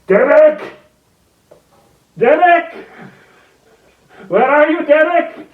Derek! Derek! Where are you, Derek?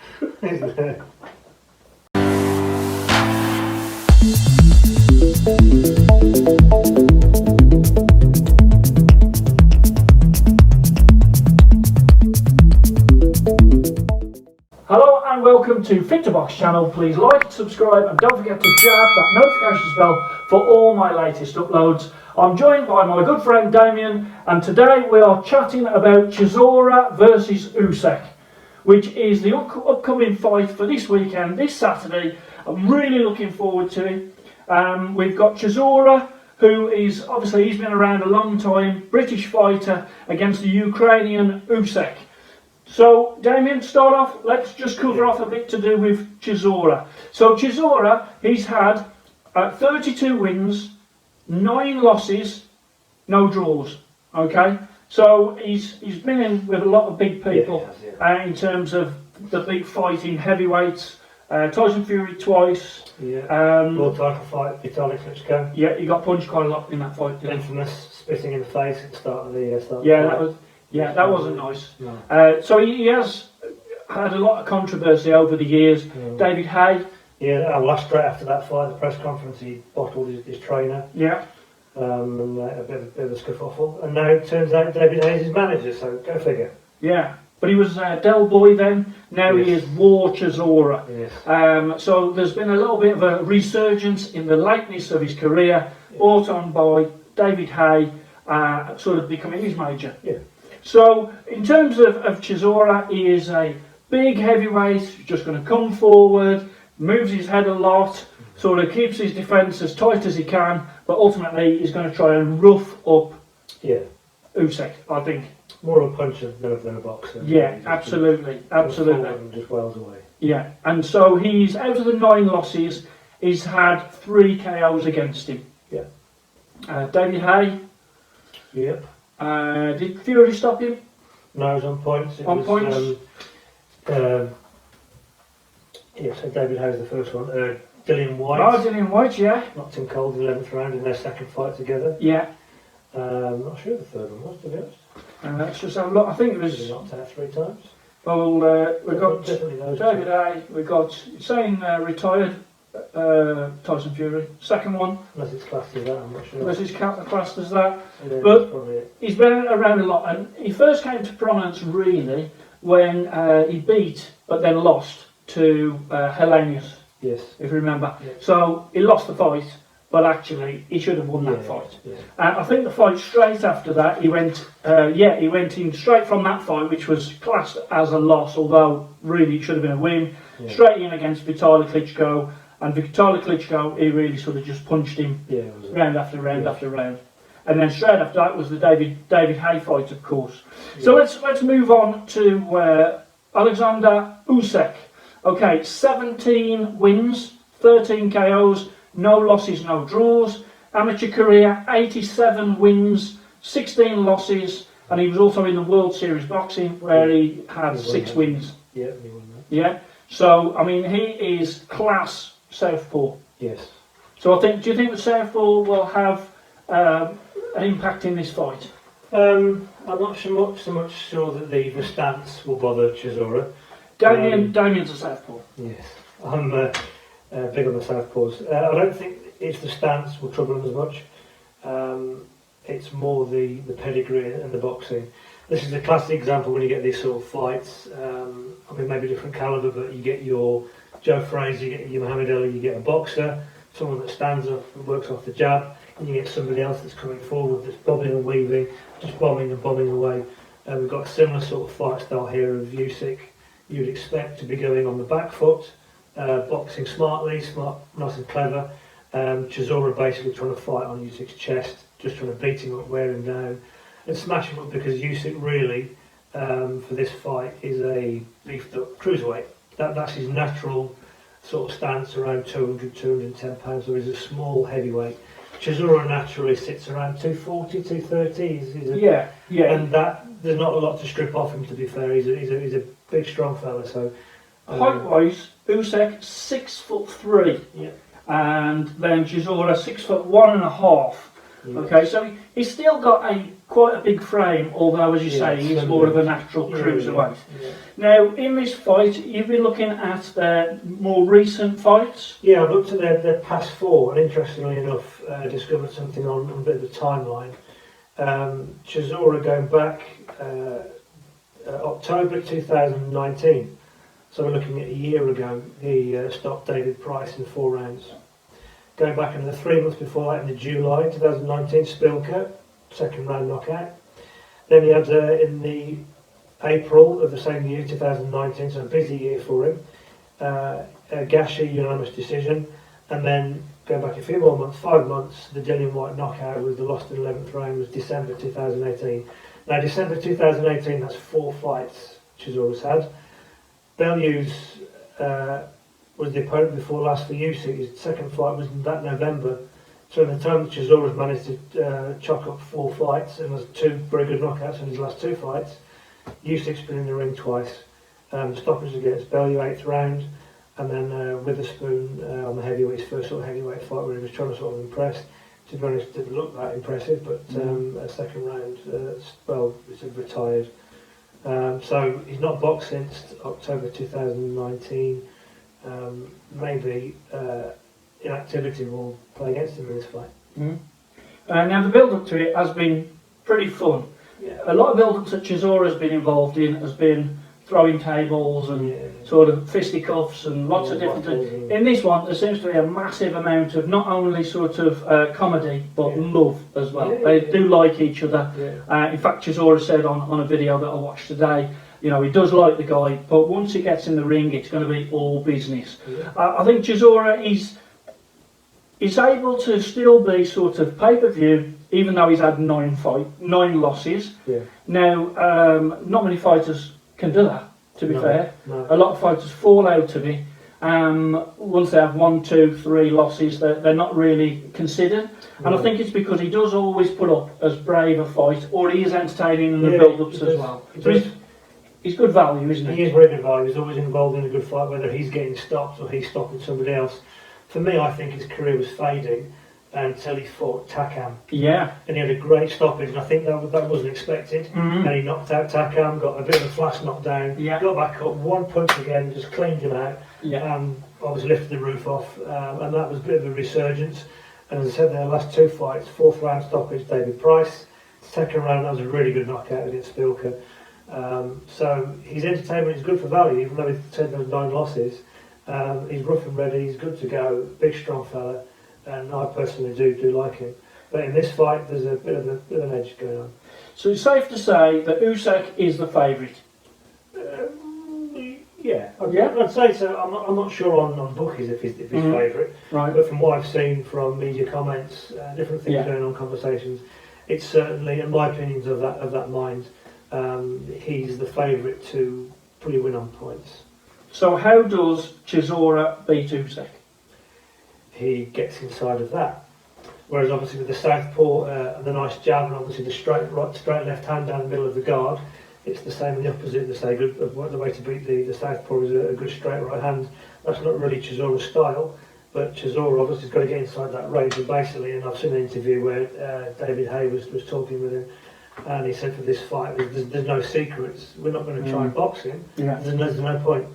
Hello and welcome to Fit to Box channel. Please like, subscribe and don't forget to jab that notifications bell for all my latest uploads. I'm joined by my good friend Damien, and today we are chatting about Chisora versus Usyk, which is the upcoming fight for this weekend, this Saturday. I'm really looking forward to it. We've got Chisora, who is obviously, he's been around a long time, British fighter against the Ukrainian Usyk. So, Damien, start off, let's just cover off a bit to do with Chisora. So, Chisora, he's had 32 wins, 9 losses, no draws. Okay? So, he's been in with a lot of big people in terms of the big fighting heavyweights. Tyson Fury twice. World title fight, Vitaly Klitschko. Yeah, he got punched quite a lot in that fight. Infamous spitting in the face at the start of the start. That wasn't nice. No. So he has had a lot of controversy over the years. David Haye. Yeah, last straight after that fight, the press conference, he bottled his trainer. Yeah. And a bit of a scuffle. And now it turns out David Haye's his manager, so go figure. Yeah, but he was Del Boy then. Now he is War Chisora. Yes. So there's been a little bit of a resurgence in the lateness of his career, brought on by David Haye, sort of becoming his manager. Yeah. So, in terms of Chisora, he is a big heavyweight, just going to come forward, moves his head a lot, sort of keeps his defence as tight as he can, but ultimately he's going to try and rough up Usyk, I think. More of a puncher than a boxer. Yeah, absolutely. And just wails away. Yeah, and so he's, out of the 9 losses, he's had 3 KOs against him. Yeah. David Haye. Yep. Did Fury stop him? No, it was on points. Points? So David Haye's the first one. Dillian White. Oh, Dillian White, yeah. Knocked him cold in the 11th round in their second fight together. Yeah. Not sure the third one was, to be honest. Let's just have a look. I think it was. He knocked out 3 times. Well, we've got David Haye, we've got retired Tyson Fury, second one. Unless it's classed as that, I'm not sure. Unless it's classed as that. Yeah, but he's been around a lot, and he first came to prominence really when he beat but then lost to Hellenius. Yes. If you remember. Yeah. So he lost the fight, but actually he should have won that fight. Yeah. I think the fight straight after that, he went in straight from that fight, which was classed as a loss, although really it should have been a win. Yeah. Straight in against Vitaly Klitschko. And Vitaly Klitschko, he really sort of just punched him round after round after round. And then straight after that was the David Haye fight, of course. Yeah. So let's move on to Oleksandr Usyk. Okay, 17 wins, 13 KOs, no losses, no draws. Amateur career, 87 wins, 16 losses, and he was also in the World Series boxing where he had 6 wins. Yeah, he won that. Yeah. So I mean, he is class southpaw. Yes. So do you think the southpaw will have an impact in this fight? I'm not so much sure that the stance will bother Chisora. Damien's a southpaw. Yes. I'm big on the southpaws. I don't think it's the stance will trouble him as much. It's more the pedigree and the boxing. This is a classic example when you get these sort of fights. Maybe different calibre, but you get your Joe Frazier, you get your Muhammad Ali, you get a boxer, someone that stands up and works off the jab, and you get somebody else that's coming forward, that's bobbing and weaving, just bombing and bombing away. We've got a similar sort of fight style here of Usyk. You'd expect to be going on the back foot, boxing smartly, nice and clever. Chisora basically trying to fight on Usyk's chest, just trying to beat him up, wear him down, and smash him up, because Usyk really, for this fight, is a beefed up cruiserweight. That's his natural sort of stance, around 200, 210 pounds, so he's a small heavyweight. Chisora naturally sits around 240, 230. And that there's not a lot to strip off him, to be fair. He's a big, strong fella. So height-wise, Usyk 6'3", and then Chisora 6'1.5". Yeah. Okay, so he's still got quite a big frame, although, as you say, he's more of a natural cruiserweight. Yeah. Now, in this fight, you've been looking at their more recent fights. Yeah, I've looked at their past four, and interestingly enough, discovered something on a bit of the timeline. Chisora going back October 2019, so we're looking at a year ago, he stopped David Price in 4 rounds. Going back in the 3 months before that, in the July 2019, Spilker, 2nd round knockout. Then he had in the April of the same year, 2019, so a busy year for him, Gashi unanimous decision, and then going back a few more months, 5 months, the Dillian White knockout with the lost in 11th round was December 2018. Now December 2018, that's 4 fights Chisora's had. Bellews was the opponent before last for Usyk. His second fight was in that November. So in the time that Chisora's managed to chalk up 4 fights and has 2 very good knockouts in his last 2 fights. Usyk's been in the ring twice. Stoppage against Bellew, 8th round, and then Witherspoon on the heavyweight, his first sort of heavyweight fight where he was trying to sort of impress. To be honest, didn't look that impressive, but a 2nd round, it's retired. So he's not boxed since October 2019. Maybe inactivity will play against him in this fight. Now the build-up to it has been pretty fun. Yeah. A lot of build-up that Chisora has been involved in has been throwing tables and sort of fisticuffs and lots of different things. In this one, there seems to be a massive amount of not only sort of comedy, but love as well. They do like each other. In fact, Chisora said on a video that I watched today, you know, he does like the guy, but once he gets in the ring, it's going to be all business. I think Chisora is able to still be sort of pay-per-view, even though he's had 9 losses. Now, not many fighters can do that, to be fair. A lot of fighters fall out of it. Once they have 1, 2, 3 losses, they're not really considered. And I think it's because he does always put up as brave a fight, or he is entertaining in the build-ups as well. So he's good value, isn't he? He is very good value. He's always involved in a good fight, whether he's getting stopped or he's stopping somebody else. For me, I think his career was fading until he fought Takam. Yeah. And he had a great stoppage, and I think that wasn't expected. And he knocked out Takam, got a bit of a flash knockdown, got back up, 1 punch again, just cleaned him out, obviously lifted the roof off, and that was a bit of a resurgence. And as I said, their last 2 fights, 4th round stoppage, David Price. 2nd round, that was a really good knockout against Spilker. So his entertainment is good for value, even though he said there was 9 losses. He's rough and ready, he's good to go, big strong fella, and I personally do like him. But in this fight, there's a bit of an edge going on. So it's safe to say that Usyk is the favourite. I'd say so. I'm not sure on bookies if he's favourite. Right. But from what I've seen from media comments, different things going on, conversations, it's certainly, in my opinions of that mind, he's the favourite to probably win on points. So how does Chisora beat Usyk? He gets inside of that. Whereas obviously with the southpaw and the nice jab, and obviously the straight left hand down the middle of the guard, it's the same in the opposite. They say the way to beat the southpaw is a good straight right hand. That's not really Chisora's style, but Chisora obviously has got to get inside that range. And basically, and I've seen an interview where David Hay was talking with him, and he said for this fight, there's no secrets. We're not going to try and box him. There's no point.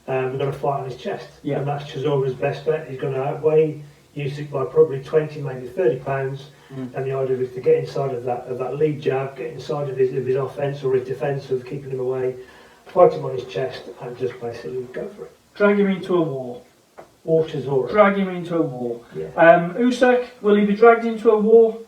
We're going to fight on his chest, and that's Chisora's best bet. He's going to outweigh Usyk by probably 20, maybe 30 pounds, and the idea is to get inside of that lead jab, get inside of his offence or his defence of keeping him away, fight him on his chest, and just basically go for it. Drag him into a war. Or Chisora. Drag him into a war. Usyk, will he be dragged into a war?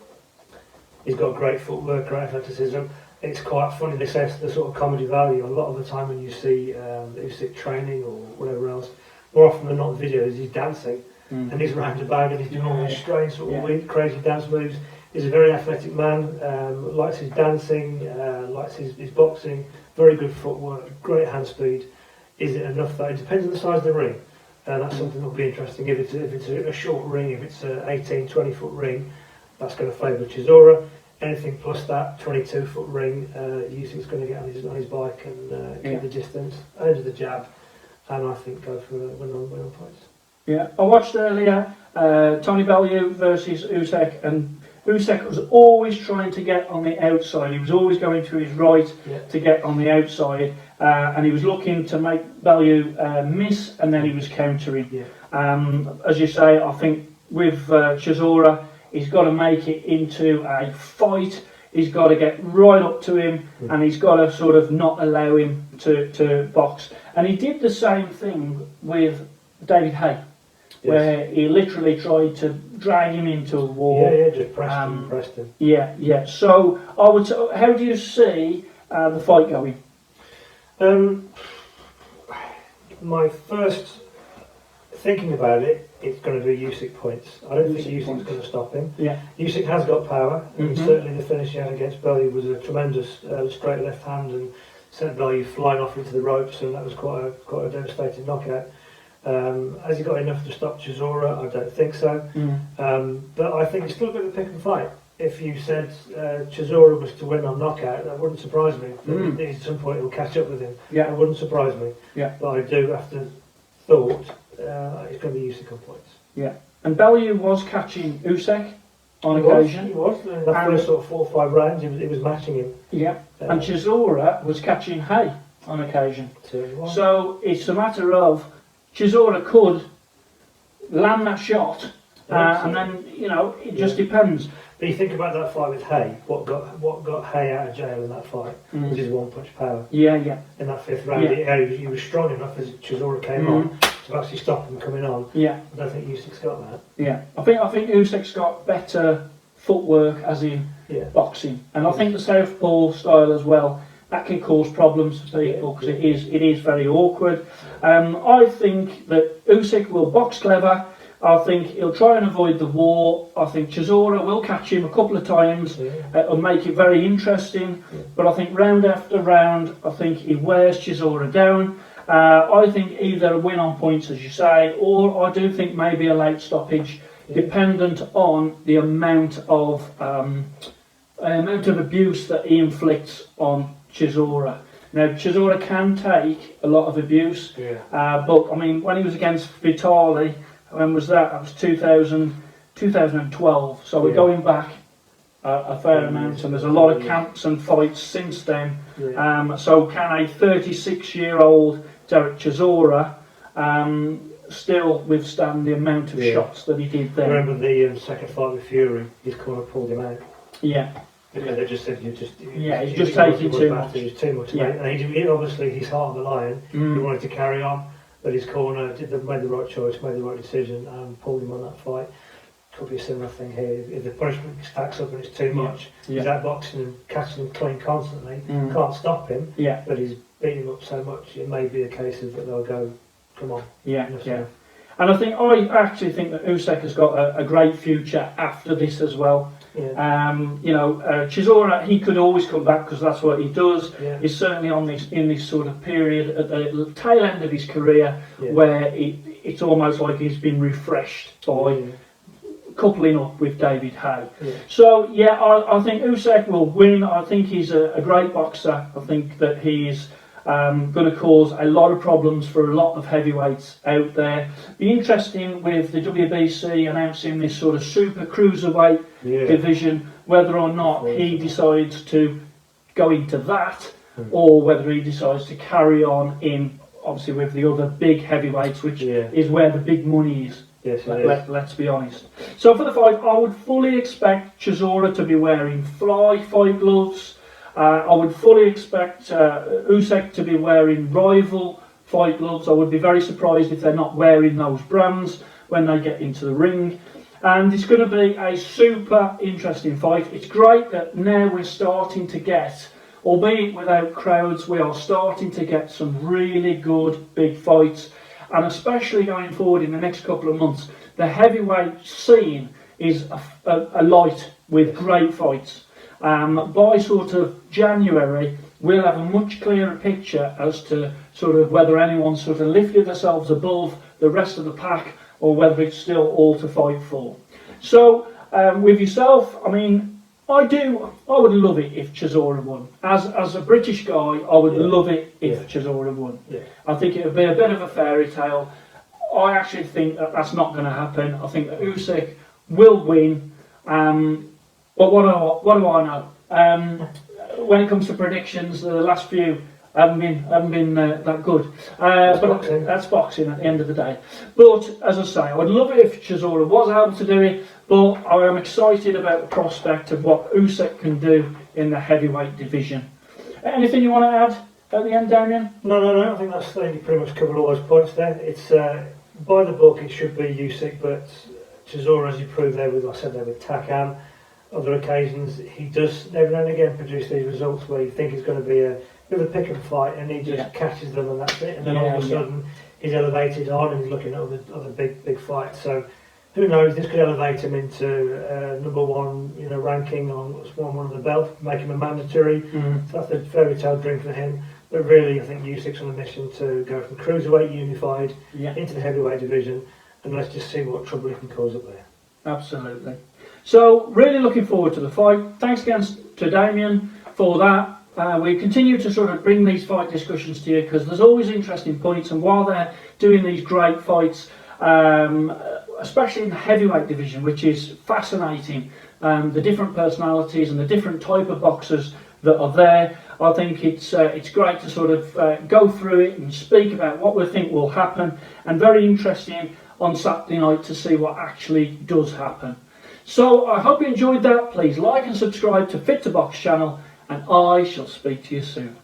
He's got great footwork, great athleticism. It's quite funny, this has the sort of comedy value. A lot of the time when you see Usyk training or whatever else, more often than not videos, he's dancing. And he's round about and he's doing all these strange sort of weird, crazy dance moves. He's a very athletic man, likes his dancing, likes his boxing, very good footwork, great hand speed. Is it enough though? It depends on the size of the ring. And that's something that will be interesting. If it's a short ring, if it's an 18, 20 foot ring, that's going to favour Chisora. Anything plus that 22 foot ring, Usyk's going to get on his bike and keep the distance, over the jab, and I think go for a win on points. Yeah, I watched earlier Tony Bellew versus Usyk, and Usyk was always trying to get on the outside. He was always going to his right to get on the outside, and he was looking to make Bellew miss, and then he was countering. As you say, I think with Chisora, he's got to make it into a fight. He's got to get right up to him, and he's got to sort of not allow him to box. And he did the same thing with David Haye, where he literally tried to drag him into a wall. Just pressed him. So I would. How do you see the fight going? My first thinking about it, it's going to be Usyk points. I don't think Usyk's going to stop him. Usyk has got power, and certainly the finish he had against Bellew was a tremendous straight left hand and sent Bellew flying off into the ropes, and that was quite a devastating knockout. Has he got enough to stop Chisora? I don't think so. But I think it's still a bit of a pick and fight. If you said Chisora was to win on knockout, that wouldn't surprise me. At some point he'll catch up with him. That wouldn't surprise me. But I do, after thought, it's going to be Usyk on points. And Bellew was catching Usyk on occasion. He was. The first sort of 4 or 5 rounds, he was matching him. And Chisora was catching Haye on occasion. So it's a matter of Chisora could land that shot, and then it just depends. But you think about that fight with Haye. What got Haye out of jail in that fight was his one-punch power. In that 5th round, he was strong enough as Chisora came on to actually stop him coming on. I don't think Usyk's got that. I think Usyk's got better footwork, as in boxing, and I think the southpaw style as well. That can cause problems for people because it is very awkward. I think that Usyk will box clever. I think he'll try and avoid the war. I think Chisora will catch him a couple of times and make it very interesting. But I think round after round, I think he wears Chisora down. I think either a win on points, as you say, or I do think maybe a late stoppage, dependent on the amount of abuse that he inflicts on Chisora. Now, Chisora can take a lot of abuse, but I mean, when he was against Vitali, when was that? That was 2012. So we're going back a fair amount, and there's a lot of camps and fights since then. So can a 36-year-old Derek Chisora still withstand the amount of shots that he did there? Remember the second fight with Fury? His corner pulled him out. They just said he's just taking too much. It's too much. And he obviously he's heart of the lion. He wanted to carry on, but his corner made the right choice, made the right decision, and pulled him on that fight. Could be a similar thing here. If the punishment stacks up and it's too much, he's outboxing and catching him clean constantly. Can't stop him. But he's beating him up so much. It may be a case of that they'll go, come on. And I actually think that Usyk has got a great future after this as well. Chisora, he could always come back because that's what he does. He's certainly in this sort of period at the tail end of his career where it's almost like he's been refreshed by coupling up with David Haye. So I think Usyk will win. I think he's a great boxer. I think that he's going to cause a lot of problems for a lot of heavyweights out there. Be interesting with the WBC announcing this sort of super cruiserweight division, whether or not he decides to go into that, or whether he decides to carry on in, obviously, with the other big heavyweights, which is where the big money is. Let's be honest. So for the fight, I would fully expect Chisora to be wearing fight gloves. I would fully expect Usyk to be wearing rival fight gloves. I would be very surprised if they're not wearing those brands when they get into the ring. And it's going to be a super interesting fight. It's great that now we're starting to get, albeit without crowds, we are starting to get some really good big fights. And especially going forward in the next couple of months, the heavyweight scene is alight with great fights. By sort of January, we'll have a much clearer picture as to sort of whether anyone's sort of lifted themselves above the rest of the pack or whether it's still all to fight for. So with yourself, I mean, I would love it if Chisora won. As a British guy, I would love it if Chisora won. I think it would be a bit of a fairy tale. I actually think that that's not going to happen. I think that Usyk will win. But what do I know? When it comes to predictions, the last few haven't been that good. But that's boxing at the end of the day. But as I say, I would love it if Chisora was able to do it. But I am excited about the prospect of what Usyk can do in the heavyweight division. Anything you want to add at the end, Damien? No. I think that's pretty much covered all those points there. It's by the book. It should be Usyk, but Chisora, as you proved there with, like I said there with Takam, other occasions he does every now and again produce these results where you think it's going to be a bit of a pick and fight, and he just catches them and that's it. And then all of a sudden he's elevated on and he's looking at other big fights. So who knows? This could elevate him into number one, ranking on one of the belt, make him a mandatory. So that's a fairy tale dream for him. But really, I think Usyk's on a mission to go from cruiserweight unified into the heavyweight division, and let's just see what trouble he can cause up there. Absolutely. So really looking forward to the fight. Thanks again to Damien for that. We continue to sort of bring these fight discussions to you because there's always interesting points, and while they're doing these great fights, especially in the heavyweight division, which is fascinating, the different personalities and the different type of boxers that are there, I think it's great to sort of go through it and speak about what we think will happen, and very interesting on Saturday night to see what actually does happen. So I hope you enjoyed that. Please like and subscribe to Fit to Box channel, and I shall speak to you soon.